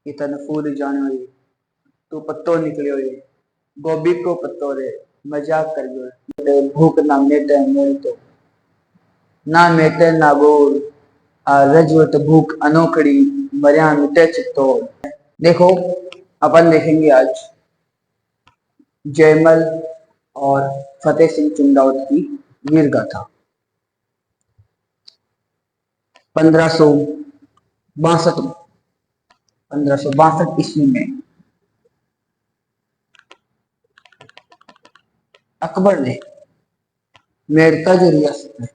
कि तन फूल जानो रे तू पत्तो निकलियो रे गोभी को पत्तो रे मजाक कर गयो भूख ना मेटे मेल तो ना मेटे ना बोल आ रजवत भूख अनोखड़ी मरिया मिटे चित्तौड़। देखो अपन देखेंगे आज जयमल और फतेह सिंह चुंडावत की वीर गाथा। 1562 ईस्वी में अकबर ने मेड़ता जो रियासत है,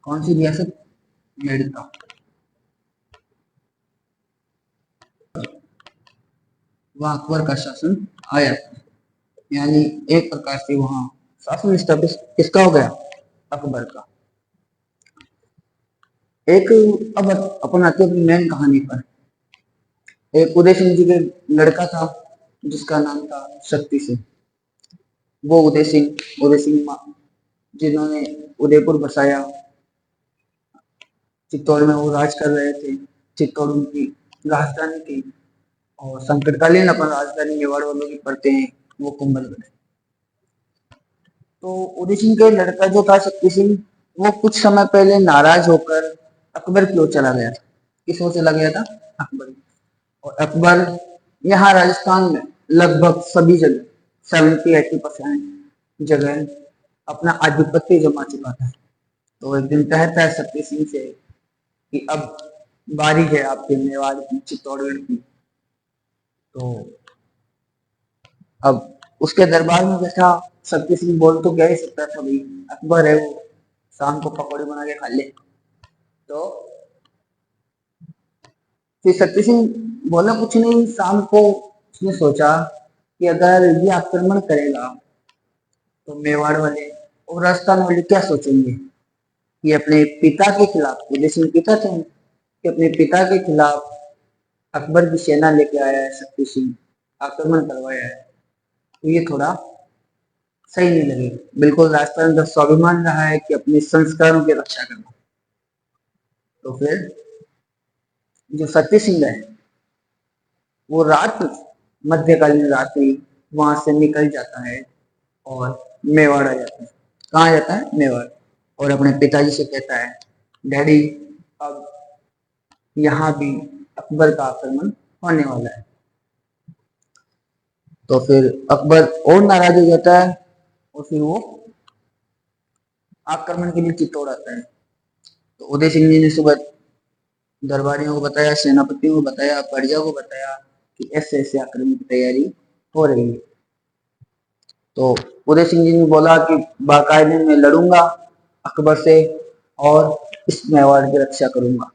कौन सी रियासत? मेड़ता। वह अकबर का शासन आया, यानी एक प्रकार से वहां शासन स्टैब्लिश किसका हो गया? अकबर का। एक अब अपन आते हैं अपनी मेन कहानी पर। एक उदय सिंह जी के लड़का था जिसका नाम था शक्ति सिंह। वो उदय सिंह जिन्होंने उदयपुर बसाया, चित्तौड़ में वो राज कर रहे थे। चित्तौड़ उनकी राजधानी थी और संकटकालीन अपन राजधानी मेवाड़ वालों की पढ़ते हैं वो कुंभलगढ़। तो उदय सिंह का लड़का जो था शक्ति सिंह, वो कुछ समय पहले नाराज होकर अकबर की ओर चला गया था। किस ओर चला गया था? अकबर। और अकबर यहाँ राजस्थान में लगभग सभी जगह 70-80% जगह अपना आधिपत्य जमा चुका था। तो एक दिन कहता है शक्ति सिंह से कि अब बारी है आपके मेवाड़ की, चित्तौड़गढ़ की। तो अब उसके दरबार में बैठा शक्ति सिंह बोल तो क्या ही सकता था, भाई अकबर है, वो शाम को पकौड़े बना के खा ले। तो फिर शक्ति सिंह बोला कुछ नहीं। शाम को उसने सोचा कि अगर ये आक्रमण करेगा तो मेवाड़ वाले और राजस्थान वाले क्या सोचेंगे कि अपने पिता के खिलाफ, उदय सिंह पिता थे कि अपने पिता के खिलाफ अकबर की सेना लेके आया है शक्ति सिंह, आक्रमण करवाया है, तो ये थोड़ा सही नहीं लगेगा। बिल्कुल राजस्थान का स्वाभिमान रहा है कि अपने संस्कारों की रक्षा करना। तो फिर जो सत्य सिंह है वो रात, मध्यकालीन रात्रि वहां से निकल जाता है और मेवाड़ आ जाता है। कहाँ जाता है? मेवाड़। और अपने पिताजी से कहता है डैडी अब यहाँ भी अकबर का आक्रमण होने वाला है। तो फिर अकबर और नाराज हो जाता है और फिर वो आक्रमण के लिए चित्तौड़ आता है। तो उदय सिंह जी ने सुबह दरबारियों को बताया, सेनापतियों को बताया, प्रजा को बताया कि ऐसे ऐसे आक्रमण की तैयारी हो रही है। तो उदय सिंह जी ने बोला कि बाकायदे में लड़ूंगा अकबर से और इस मेवाड़ की रक्षा करूंगा।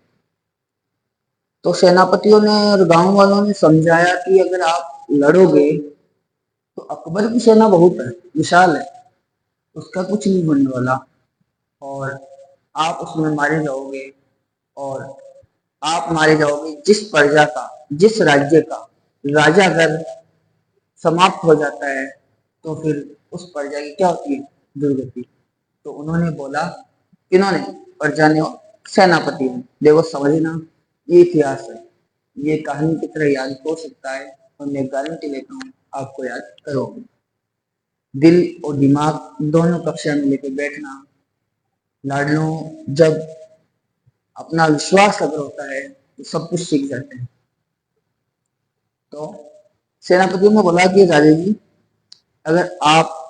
तो सेनापतियों ने और गांव वालों ने समझाया कि अगर आप लड़ोगे तो अकबर की सेना बहुत है, विशाल है, उसका कुछ नहीं होने वाला और आप उसमें मारे जाओगे। और आप मारे जाओगे जिस प्रजा का, जिस राज्य का राजा अगर समाप्त हो जाता है तो फिर उस प्रजा की क्या होती है? दुर्गति। तो उन्होंने बोला, किन्होंने? प्रजा ने, सेनापति ने। देखो समझना, ये इतिहास है, ये कहानी की तरह याद हो सकता है और मैं गारंटी लेता हूँ आपको याद करोगे। दिल और दिमाग दोनों कक्षा में लेकर बैठना। लाडलों, जब अपना विश्वास अगर होता है तो सब कुछ सीख जाते हैं। तो सेनापति ने बोला कि राजा जी, अगर आप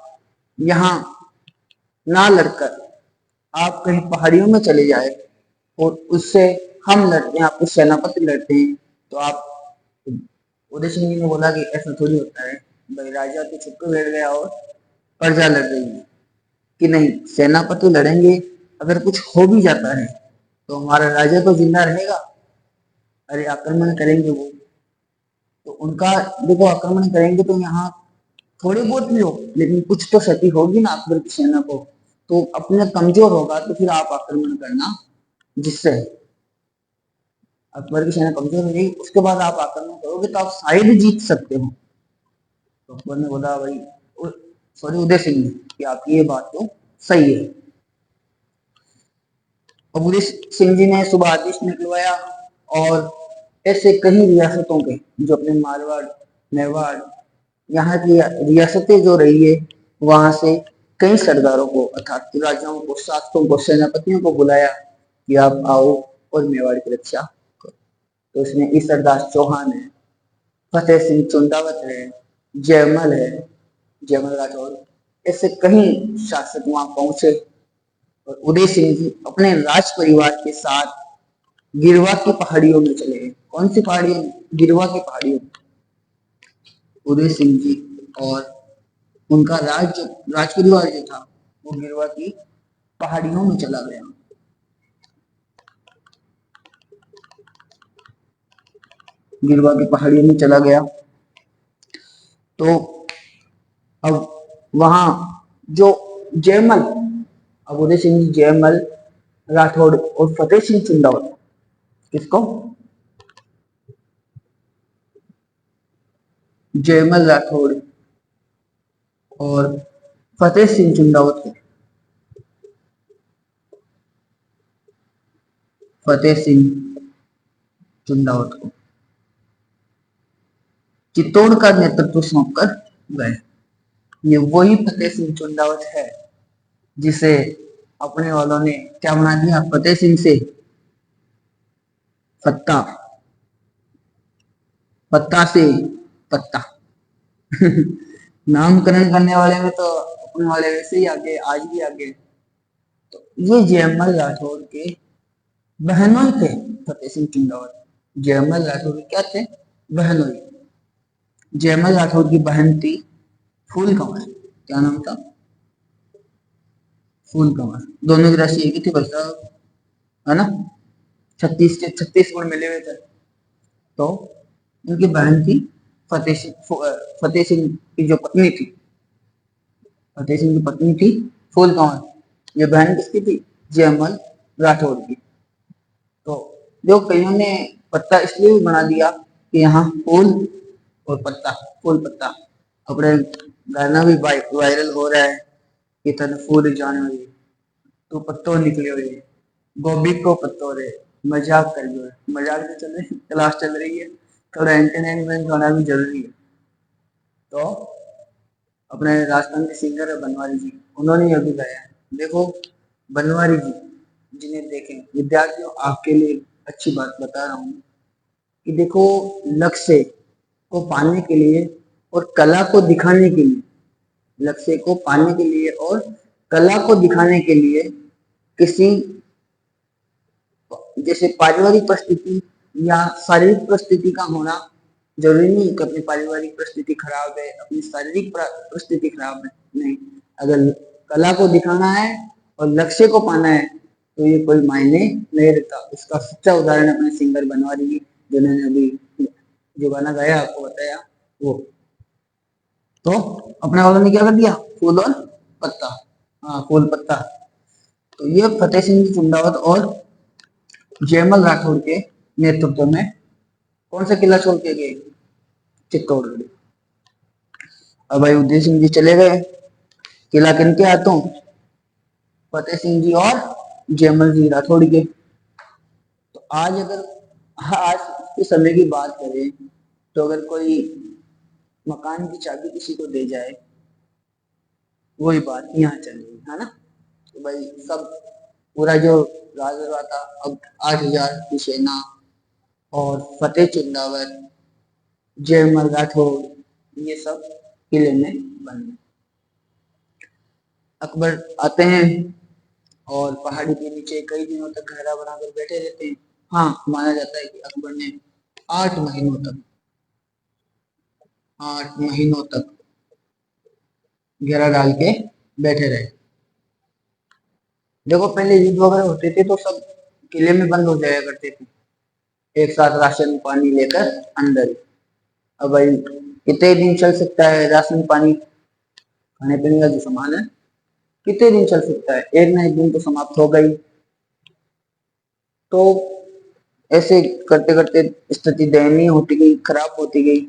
यहाँ ना लड़कर आप कहीं पहाड़ियों में चले जाए और उससे हम लड़ते हैं, आपके सेनापति लड़ते हैं, तो आप, उदय सिंह जी ने बोला कि ऐसा थोड़ी होता है भाई, राजा तो चुप कर बैठ गया और प्रजा लड़ रही है। कि नहीं, सेनापति लड़ेंगे, अगर कुछ हो भी जाता है तो हमारा राजा तो जिंदा रहेगा। अरे आक्रमण करेंगे वो, तो उनका देखो, आक्रमण करेंगे तो यहाँ थोड़ी बहुत भी हो लेकिन कुछ तो क्षति होगी ना अकबर की सेना को। तो अपने कमजोर होगा तो फिर आप आक्रमण करना, जिससे अकबर की सेना कमजोर हो गई उसके बाद आप आक्रमण करोगे तो आप शायद जीत सकते हो। तो अकबर ने बोला भाई, सॉरी उदय सिंह ने, कि आपकी ये बात तो सही है। अब उदय सिंह जी ने सुबह आदेश निकलवाया और ऐसे कई रियासतों के जो अपने मारवाड़, मेवाड़, यहाँ की रियासतें जो रही है, वहां से कई सरदारों को अर्थात राजाओं को, शासकों को, सेनापतियों को बुलाया कि आप आओ और मेवाड़ की रक्षा करो। तो इसमें ईसरदास चौहान है, फतेह सिंह चुंडावत है, जयमल है, जयमल राठौर, ऐसे कई शासक वहां पहुंचे और उदय सिंह जी अपने राज परिवार के साथ गिरवा की पहाड़ियों में चले गए। कौन सी पहाड़ियों में? गिरवा की पहाड़ियों में। उदय सिंह जी और उनका राज परिवार जो था वो गिरवा की पहाड़ियों में चला गया। गिरवा की पहाड़ियों में चला गया। तो अब वहां जो जयमल, अब उदय सिंह जी जयमल राठौड़ और फतेह सिंह चुंडावत, किसको? जयमल राठौड़ और फतेह सिंह चुंडावत को, फतेह सिंह चुंडावत को चित्तौड़ का नेतृत्व सौंपकर गए। ये वही फतेह सिंह चुंडावत है जिसे अपने वालों ने क्या बना दिया? फतेह सिंह से फत्ता, पत्ता से पत्ता। नामकरण करने वाले में तो अपने वाले वैसे ही आगे, आज भी आगे। तो ये जयमल राठौर के बहनोई थे, फतेह सिंह चुंडावत। जयमल राठौर क्या थे? बहनोई। जयमल राठौर की बहन थी फूल कंवर। क्या नाम था? फूल कंवर। दोनों की राशि एक ही थी भाई साहब, है ना? 36 के 36 गुण मिले हुए थे। तो उनकी बहन थी फतेह सिंह की जो पत्नी थी, फतेह सिंह की पत्नी थी फूल कंवर। ये बहन किसकी थी? जयमल राठौर की। तो जो कईयों ने पत्ता इसलिए भी बना दिया कि यहाँ फूल और पत्ता, फूल पत्ता। अपने गाना भी वायरल हो रहा है कि तन फूल जाने हुई तो पत्तों निकले हुए, गोभी को पत्तों रे, मजाक कर लो। मजाक भी चल रही, क्लास चल रही है, थोड़ा एंटरटेनमेंट होना भी जरूरी है। तो अपने राजस्थान के सिंगर है बनवारी जी, उन्होंने ये भी गाया है। देखो बनवारी जी जिन्हें देखें, विद्यार्थियों आपके लिए अच्छी बात बता रहा हूँ कि देखो, लक्ष्य को पाने के लिए और कला को दिखाने के लिए, लक्ष्य को पाने के लिए और कला को दिखाने के लिए किसी जैसे पारिवारिक परिस्थिति या शारीरिक परिस्थिति का होना जरूरी नहीं कि अपनी पारिवारिक परिस्थिति खराब है, अपनी शारीरिक परिस्थिति खराब है, नहीं। अगर कला को दिखाना है और लक्ष्य को पाना है तो ये कोई मायने नहीं रहता। उसका सच्चा उदाहरण अपने सिंगर बनवारी जी, जिन्होंने अभी जो गाना गाया आपको बताया वो। तो अपने वालों ने क्या कर दिया? फूल और पत्ता। हाँ, फूल पत्ता। तो ये फतेह सिंह चुंडावत और जयमल राठौर के नेतृत्व में कौन सा किला छोड़ के गए? चित्तौड़गढ़। अब भाई उदय सिंह जी चले गए, किला किनके हाथों? फतेह सिंह जी और जयमल जी राठौड़ के। तो आज अगर आज के समय की बात करें तो अगर कोई मकान की चाबी किसी को दे जाए, वही बात यहाँ चल रही है ना? तो भाई सब पूरा जो राजदरबार था, अब 8,000 की सेना और फतेह चुंडावत, जयमल राठौर, ये सब किले में बंद। अकबर आते हैं और पहाड़ी के नीचे कई दिनों तक घेरा बनाकर बैठे रहते हैं। हाँ, माना जाता है कि अकबर ने 8 महीनों तक 8 महीनों तक घेरा डाल के बैठे रहे। देखो पहले युद्ध वगैरह होते थे तो सब किले में बंद हो जाया करते थे, एक साथ राशन पानी लेकर अंदर। अब भाई कितने दिन चल सकता है राशन पानी, खाने पीने का जो सामान है, कितने दिन चल सकता है? एक ना एक दिन तो समाप्त हो गई। तो ऐसे करते करते स्थिति दयनीय होती गई, खराब होती गई।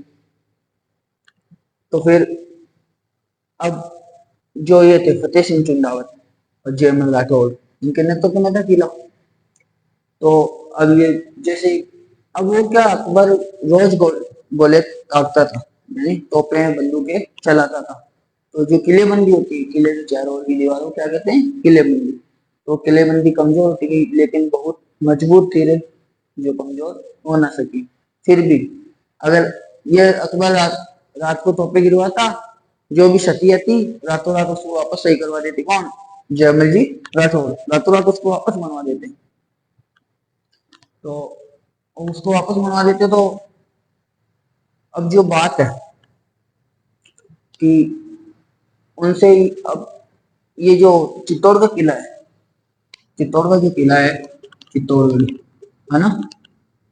तो फिर अब जो ये थे फतेह सिंह चुंडावत और जयमल राठौर, इनके नेतृत्व में था किला। तो अब ये जैसे अब वो क्या, अकबर रोज गोले दागता था, यानी तोपे बंदूकें चलाता था। तो जो किलेबंदी होती है, किले के चारों ओर की दीवारों को क्या कहते हैं, किलेबंदी। तो किलेबंदी कमजोर होती गई, लेकिन बहुत मजबूत थी रे, जो कमजोर हो ना सकी। फिर भी अगर ये अकबर रात को तोपे गिरवाता, जो भी क्षति थी रातों रात उसको वापस सही करवा देती। कौन? जयमल जी राठौर रातों रात उसको वापस बनवा देते। तो उसको वापस बनवा देते। तो अब जो बात है कि उनसे ही अब ये जो चित्तौड़ का किला है, चित्तौड़ का जो किला है, चित्तौड़गढ़, है ना,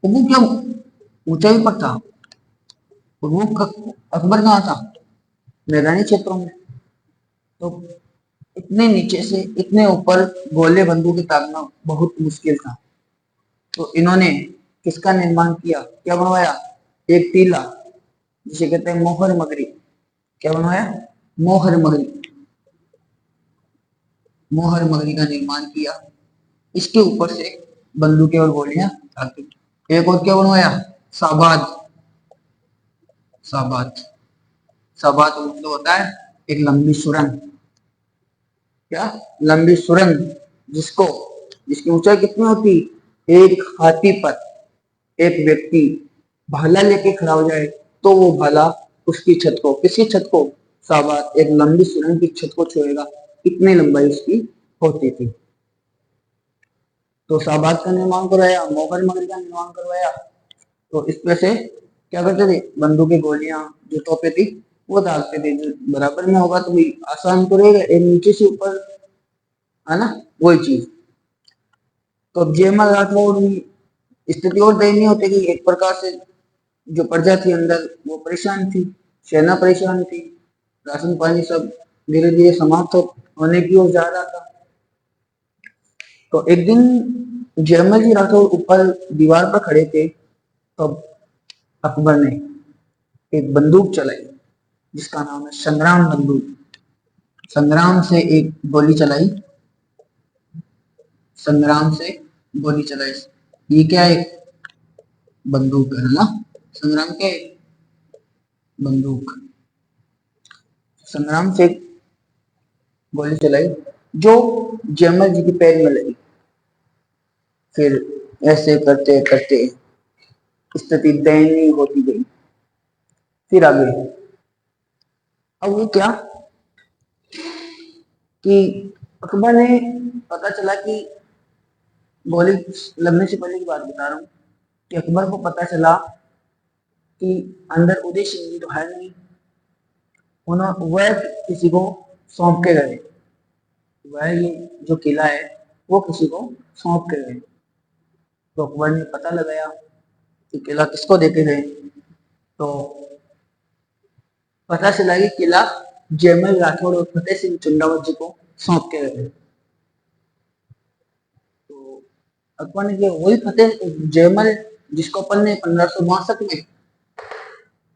तो वो क्या ऊंचाई पर था, और वो अकबर कहाँ था, मैदानी क्षेत्रों में। तो इतने नीचे से इतने ऊपर गोले बंदूकें ताकना बहुत मुश्किल था। तो इन्होंने किसका निर्माण किया, क्या बनवाया, एक टीला, जिसे कहते हैं मोहर मगरी। क्या बनवाया, मोहर मगरी, मोहर मगरी का निर्माण किया। इसके ऊपर से बंदूकें और गोलियां ताकी। एक और क्या बनवाया, साबाद, साबाद, साबाद मतलब होता है एक लंबी सुरंग। क्या, लंबी सुरंग, जिसको, जिसकी ऊंचाई कितनी होती, एक हाथी पर एक व्यक्ति भाला लेके खड़ा हो जाए तो वो भाला उसकी छत को, किसकी छत को, साबात एक लंबी सुरंग की छत को छुएगा, इतनी लंबाई उसकी होती थी। तो साबात का निर्माण करवाया, मोहर मगरी का निर्माण करवाया। तो इसमें से क्या करते थे, बंदूकें गोलियां जो तोपे थी वो दागते थे। जो बराबर में होगा तो भाई आसान तो रहेगा, एक नीचे से ऊपर, है ना, वही चीज। तो अब जयमल राठौड़ स्थिति और दयनीय होती कि एक प्रकार से जो प्रजा थी अंदर वो परेशान थी, सेना परेशान थी, राशन पानी सब धीरे धीरे समाप्त होने की ओर जा रहा था। तो एक दिन जयमल जी राठौर ऊपर दीवार पर खड़े थे, तो अकबर ने एक बंदूक चलाई, जिसका नाम है संग्राम बंदूक। संग्राम से एक गोली चलाई, संग्राम से गोली चलाई। ये क्या है, बंदूक है ना, संग्राम के बंदूक, संग्राम से गोली चलाई जो जयमल जी के पैर में लगी। फिर ऐसे करते करते स्थिति दयनीय होती गई। फिर आगे, अब वो क्या कि अकबर ने, पता चला कि, गोली लगने से पहले की बात बता रहा हूँ, कि अकबर को पता चला कि अंदर उदय सिंह जी तो है नहीं, उन्होंने वह किसी को सौंप के गए, वह ये जो किला है वो किसी को सौंप के गए। तो अकबर ने पता लगाया कि किला किसको देके गए। तो पता चला कि किला जयमल राठौड़ और फतेह सिंह चंदावत जी को सौंप के गए। तो अकबर ने वही फतेह जयमल जिसको अपन ने 1562 में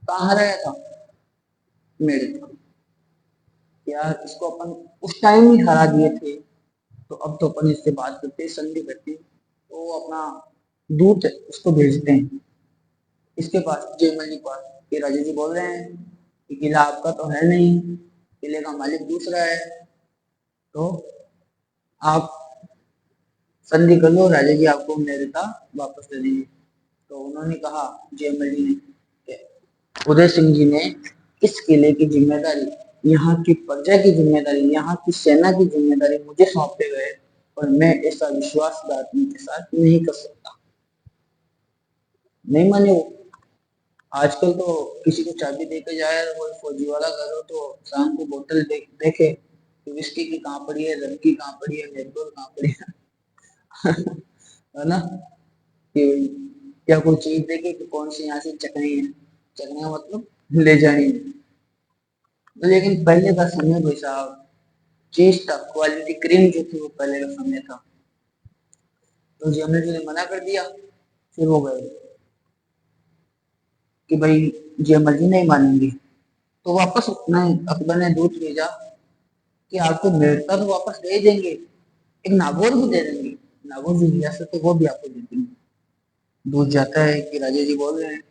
कहा हराया था, मेरे यार इसको अपन उस टाइम ही हरा दिए थे, तो अब तो अपन इससे बात करते हैं, संधि करते हैं, तो अपना दूत उसको भेजते हैं इसके पास, जयमल जी के पास, कि राजा जी बोल रहे हैं कि किला आपका तो है नहीं, किले का मालिक दूसरा है, तो आप संधि कर लो, राजा जी आपको मेरता वापस दे देंगे। तो उन्होंने कहा, जयमल जी ने, उदय सिंह जी ने इस किले की जिम्मेदारी, यहाँ की प्रजा की जिम्मेदारी, यहाँ की सेना की जिम्मेदारी मुझे सौंपे गए, और मैं ऐसा विश्वासघात के साथ नहीं कर सकता। नहीं माने वो। आजकल तो किसी को चाबी देके जाए वो फौजी वाला घर हो, तो शाम को बोतल देखे कि विस्की की कहाँ पड़ी है, रम की कहाँ पड़ी है, रेडबुल कहाँ पड़ी है ना, कि क्या कोई चीज देखे कि कौन सी यहाँ से चकनी है, चकना मतलब ले जानी है। तो लेकिन पहले का समय भाई साहब, चीज था, क्वालिटी क्रीम जो थी वो पहले का समय था। तो जयमल जी ने मना कर दिया। फिर वो गए कि भाई जयमल जी नहीं मानेंगे। तो वापस अकबर ने दूत भेजा कि आपको मेड़ता तो वापस दे देंगे, एक नागौर भी दे देंगे, नागौर जो रियासत है वो भी आपको दे देंगे। दूध जाता है कि राजा जी बोल रहे हैं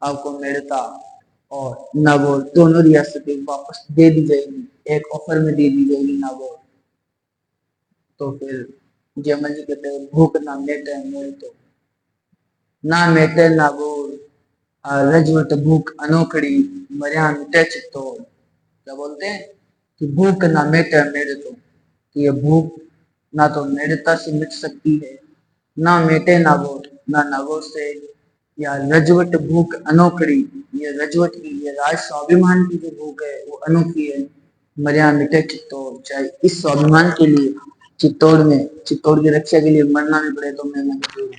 आपको मेड़ता और नागौर दोनों रियासतें वापस दे दी जाएगी, एक ऑफर में दे दी जाएगी नागौर। तो फिर जयमल जी कहते हैं भूख ना मेटे मोल तो ना मेटे नागौर रजवट भूख अनोखड़ी मरिया मिटे चित्तौड़। क्या बोलते हैं कि भूख ना मेटे मेरे तो, कि ये भूख ना तो मेड़ता से मिट सकती है, ना मेटे नागौर, ना नागौर से, या रजवट भूख अनोखड़ी, ये रजवट की ये राज स्वाभिमान की जो भूख है वो अनोखी है। मरिया मिटे चित्तौड़, चाहे इस स्वाभिमान के लिए चित्तौड़ में चित्तौड़ की रक्षा के लिए मरना भी पड़े तो मैं मंजूर हूँ।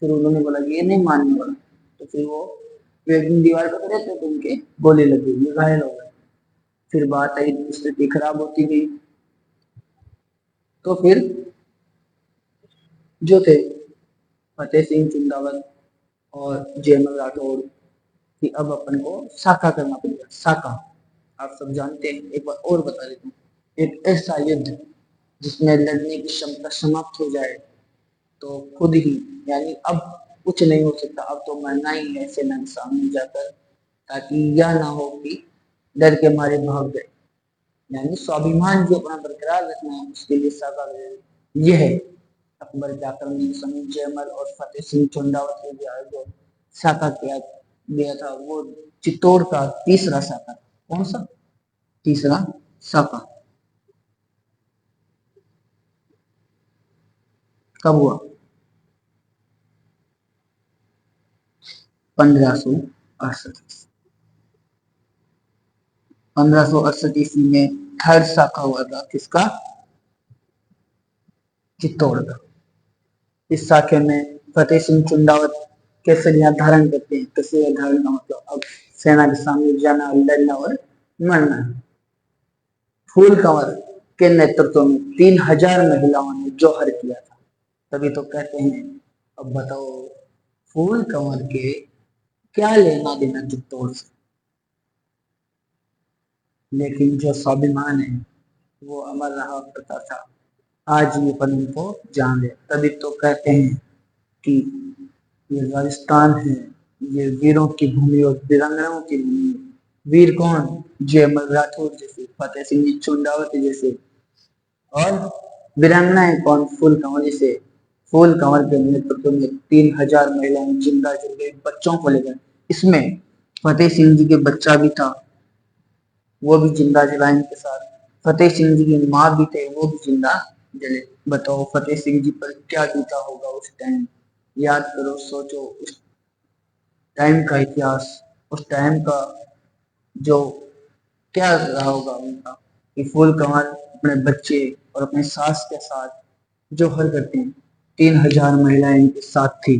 फिर उन्होंने बोला कि ये नहीं मानने वाला। तो फिर वो एक दिन दीवार पर खड़े थे तो उनके गोली लगी, ये घायल हो गए। फिर बात आई, स्थिति खराब होती गई। तो फिर जो थे फतेह सिंह जिंदाबाद और जयमल राठौड़ कि अब अपन को साका करना पड़ेगा। साका आप सब जानते हैं, एक बार और बता देता हूँ, एक ऐसा युद्ध जिसमें लड़ने की क्षमता समाप्त हो जाए, तो खुद ही यानी अब कुछ नहीं हो सकता, अब तो मरना ही है सेना के सामने जाकर, ताकि यह ना हो कि डर के मारे भाग गए। यानी स्वाभिमान जो अपना बरकरार रखना है उसके लिए साका यह है। अकबर जाकर समय जयमल और फतेह सिंह चुंडावत के जो साका किया गया था वो चित्तौड़ का तीसरा साका। कौन सा तीसरा साका कब हुआ? 1568। 1568 ईस्वी में थर्ड साका हुआ था किसका? चित्तौड़ का। इस साखे में फतेह सिंह चुंडावत केसरिया धारण करते हैं। केसरिया धारण का मतलब अब सेना के सामने जाना, लड़ना और मरना। फूल कंवर के नेतृत्व में 3000 महिलाओं ने जोहर किया था। तभी तो कहते हैं, अब बताओ फूल कंवर के क्या लेना देना चित्तौड़ से, लेकिन जो स्वाभिमान है वो अमर रहा करता था। आज ये अपन उनको जान ले, तभी तो कहते हैं कि ये राजस्थान है, ये वीरों की भूमि और वीरांगनाओं की भूमि। वीर कौन? जयमल राठौर जैसे, फतेह सिंह चुंडावत जैसे। और वीरांगनाएं कौन? फूल कंवर जैसे। फूल कंवर के नेतृत्व में 3000 महिलाएं जिंदा जल गई बच्चों को लेकर। इसमें फतेह सिंह जी के बच्चा भी था, वो भी जिंदा जला इनके साथ। फतेह सिंह जी की माँ भी थे, वो भी जिंदा जले। बताओ फतेह सिंह जी पर क्या बीता होगा उस टाइम। याद करो, सोचो उस टाइम का इतिहास, उस टाइम का जो क्या रहा होगा उनका, कि फूल कंवर अपने बच्चे और अपने सास के साथ जो हर करते हैं। 3000 महिलाएं इनके साथ थी,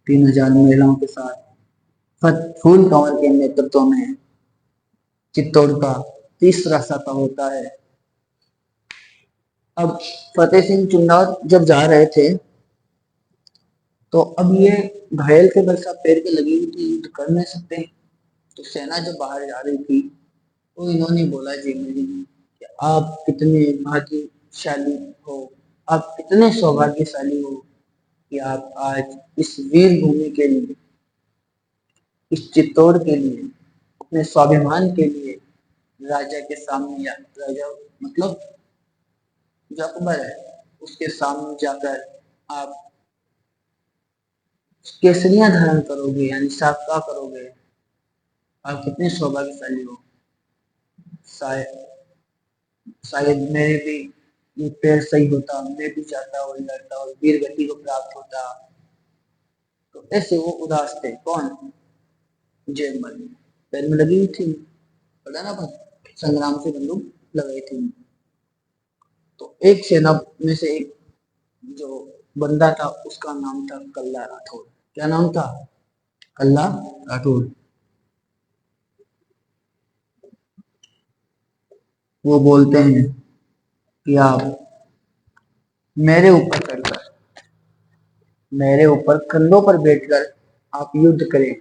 3000 महिलाओं के साथ फूल कंवर के नेतृत्व में चित्तौड़ का तीसरा साका होता है। अब फतेह सिंह चुनाव जब जा रहे थे तो अब ये घायल थे, बरसा पैर के लगी हुई थी, युद्ध कर नहीं सकते। तो सेना जब बाहर जा रही थी तो इन्होंने बोला जी मेरी कि आप कितने भाग्यशाली हो, आप कितने सौभाग्यशाली हो कि आप आज इस वीर भूमि के लिए, इस चित्तौड़ के लिए, अपने स्वाभिमान के लिए राजा के सामने, या राजा मतलब जो अकबर है उसके सामने जाकर आप केसरिया धारण करोगे, यानी साका करोगे। आप कितने सौभाग्यशाली हो। शायद शायद मेरे भी ये पैर सही होता, मैं भी जाता और लड़ता और वीर गति को प्राप्त होता। तो ऐसे वो उदास थे। कौन? जयमल। पैर में लगी हुई थी, पता ना, संग्राम से बंदूक लगाई थी। तो एक सेना में से एक जो बंदा था उसका नाम था कल्ला राठौर। क्या नाम था? कल्ला राठौर। वो बोलते हैं कि आप मेरे ऊपर चढ़कर, मेरे ऊपर कंधों पर बैठकर आप युद्ध करें।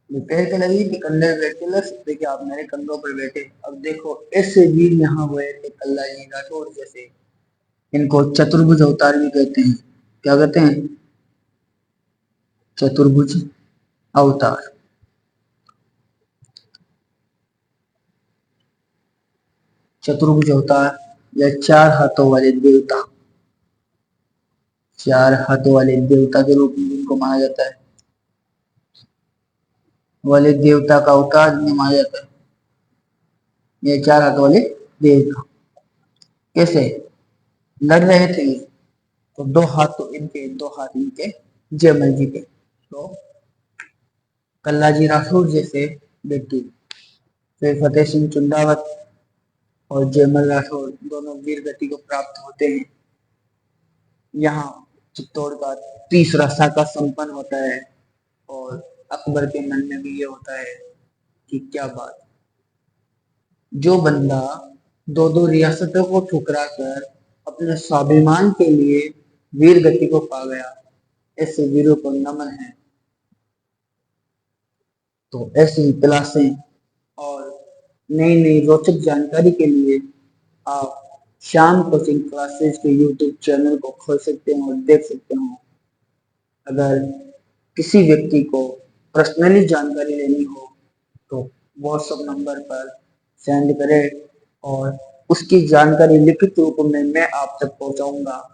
पैर के लगी कि कंधे पर बैठ के लड़ सकते कि आप मेरे कंधों पर बैठे। अब देखो ऐसे वीर यहाँ हुए थे कल्ला जी राठौर जैसे, इनको चतुर्भुज अवतार भी कहते हैं। क्या कहते हैं, चतुर्भुज अवतार। चतुर्भुज अवतार या चार हाथों वाले देवता, चार हाथों वाले देवता के रूप में इनको माना जाता है, वाले देवता का अवतार में माना जाता है ये चार हाथों वाले देवता। कैसे लड़ रहे थे तो दो हाथ तो इनके, दो हाथ इनके जयमल जी के। तो कल्लाजी राठौर जैसे व्यक्ति, फिर फतेह सिंह चुंडावत और जयमल राठौर दोनों वीर गति को प्राप्त होते हैं। यहाँ चित्तौड़ का तीसरा शाखा संपन्न होता है और अकबर के मन में भी ये होता है कि क्या बात, जो बंदा दो दो रियासतों को ठुकरा कर अपने स्वाभिमान के लिए वीर गति को पा गया, ऐसे वीरों को नमन है। तो ऐसी क्लासें और नई नई रोचक जानकारी के लिए आप श्याम कोचिंग क्लासेस के यूट्यूब चैनल को खोल सकते हैं और देख सकते हैं। अगर किसी व्यक्ति को पर्सनली जानकारी लेनी हो तो व्हाट्सएप नंबर पर सेंड करें और उसकी जानकारी लिखित रूप में मैं आप तक पहुंचाऊंगा।